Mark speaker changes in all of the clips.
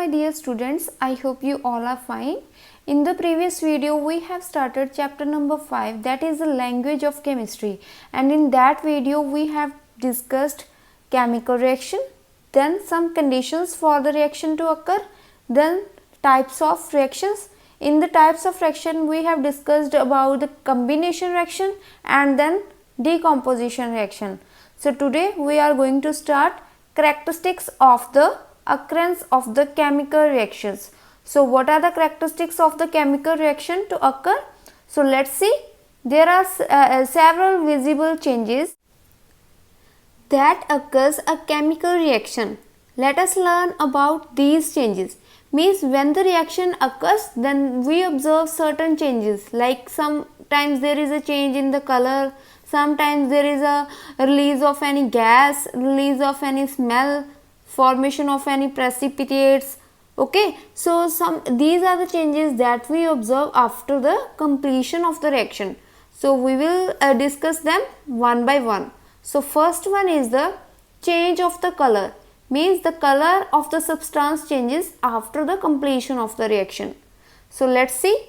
Speaker 1: my dear students, I hope you all are fine. In the previous video we have started chapter number 5, that is the language of chemistry, and in that video we have discussed chemical reaction, then some conditions for the reaction to occur, then types of reactions. In the types of reaction we have discussed about the combination reaction and then decomposition reaction. So today we are going to start characteristics of the occurrence of the chemical reactions. So what are the characteristics of the chemical reaction to occur? So let's see. There are several visible changes that occurs a chemical reaction. Let us learn about these changes. Means when the reaction occurs, then we observe certain changes, like sometimes there is a change in the color, sometimes there is a release of any gas, release of any smell, formation of any precipitates. Okay, so these are the changes that we observe after the completion of the reaction. So we will discuss them one by one. So first one is the change of the color. Means the color of the substance changes after the completion of the reaction. So let's see.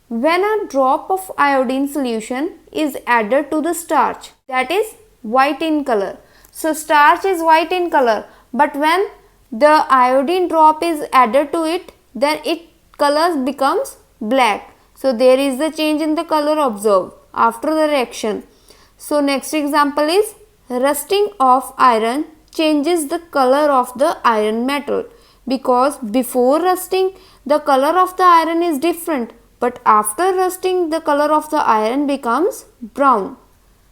Speaker 1: When a drop of iodine solution is added to the starch, that is white in color. So starch is white in color, but when the iodine drop is added to it, then its color becomes black. So there is the change in the color observed after the reaction. So next example is rusting of iron changes the color of the iron metal, because before rusting the color of the iron is different, but after rusting the color of the iron becomes brown.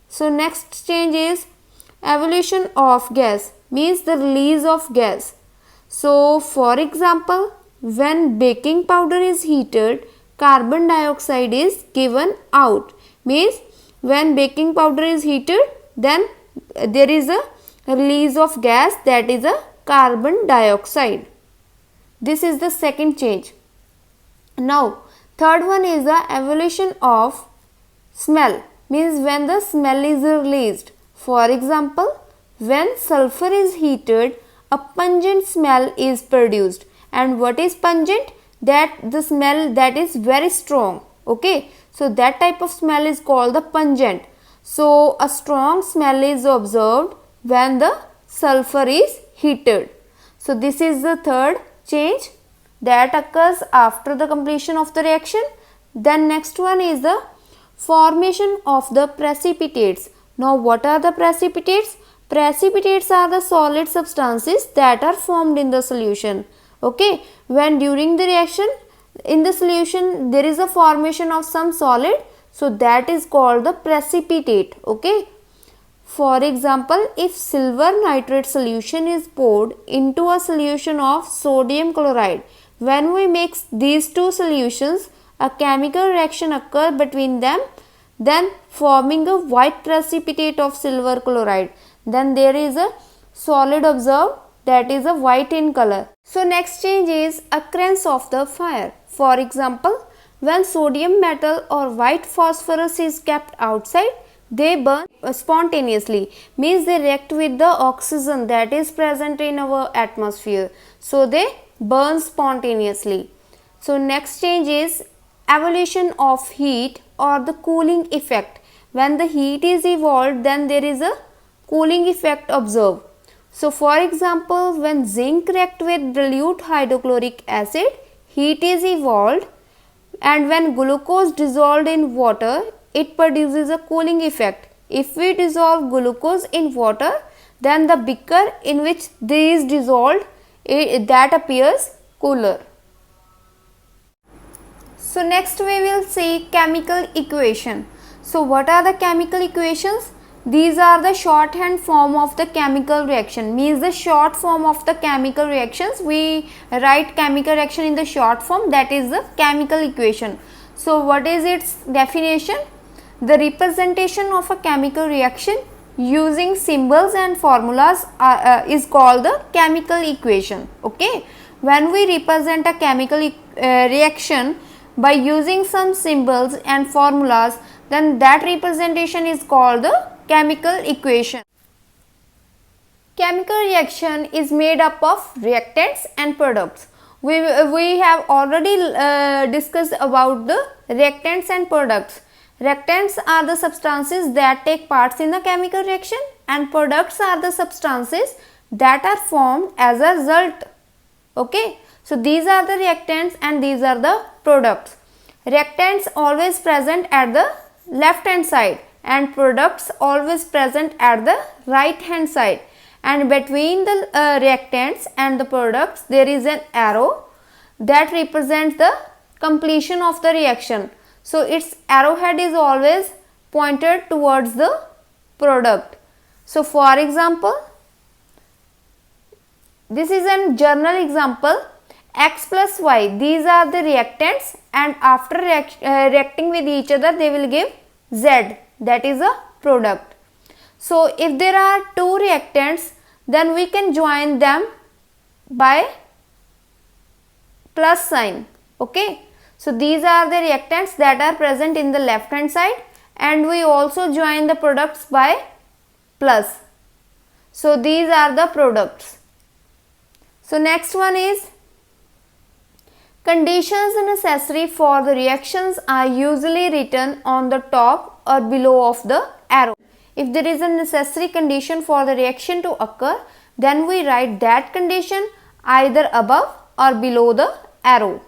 Speaker 1: So next change is evolution of gas, means the release of gas. So for example, when baking powder is heated, carbon dioxide is given out. Means when baking powder is heated, then there is a release of gas, that is a carbon dioxide. This is the second change. Now third one is the evolution of smell, means when the smell is released. For example, when sulfur is heated, a pungent smell is produced. And what is pungent? That the smell that is very strong. Okay, so that type of smell is called the pungent. So a strong smell is observed when the sulfur is heated. So this is the third change that occurs after the completion of the reaction. Then next one is the formation of the precipitates. Now what are the precipitates? Precipitates are the solid substances that are formed in the solution. Okay, when during the reaction in the solution there is a formation of some solid, so that is called the precipitate. Okay, for example, if silver nitrate solution is poured into a solution of sodium chloride, when we mix these two solutions, a chemical reaction occurs between them, then forming a white precipitate of silver chloride. Then there is a solid observed, that is a white in color. So next change is occurrence of the fire. For example, when sodium metal or white phosphorus is kept outside, they burn spontaneously, means they react with the oxygen that is present in our atmosphere. So they burn spontaneously. So next change is evolution of heat or the cooling effect. When the heat is evolved, then there is a cooling effect observed. So for example, when zinc react with dilute hydrochloric acid, heat is evolved, and when glucose dissolved in water, it produces a cooling effect. If we dissolve glucose in water, then the beaker in which this is dissolved, that appears cooler. So next we will see chemical equation. So what are the chemical equations? These are the shorthand form of the chemical reaction, means the short form of the chemical reactions. We write chemical reaction in the short form, that is the chemical equation. So what is its definition? The representation of a chemical reaction using symbols and formulas is called the chemical equation. Okay, when we represent a chemical reaction by using some symbols and formulas, then that representation is called the chemical equation. Chemical reaction is made up of reactants and products. We have already discussed about the reactants and products. Reactants are the substances that take parts in the chemical reaction, and products are the substances that are formed as a result. Okay, so these are the reactants and these are the products. Reactants always present at the left hand side and products always present at the right hand side, and between the reactants and the products there is an arrow that represents the completion of the reaction. So its arrowhead is always pointed towards the product. So for example, this is a journal example. X plus Y, these are the reactants, and after reacting with each other they will give Z, that is a product. So if there are two reactants, then we can join them by plus sign. Okay, so these are the reactants that are present in the left hand side, and we also join the products by plus. So these are the products. So next one is conditions necessary for the reactions are usually written on the top or below of the arrow. If there is a necessary condition for the reaction to occur, then we write that condition either above or below the arrow.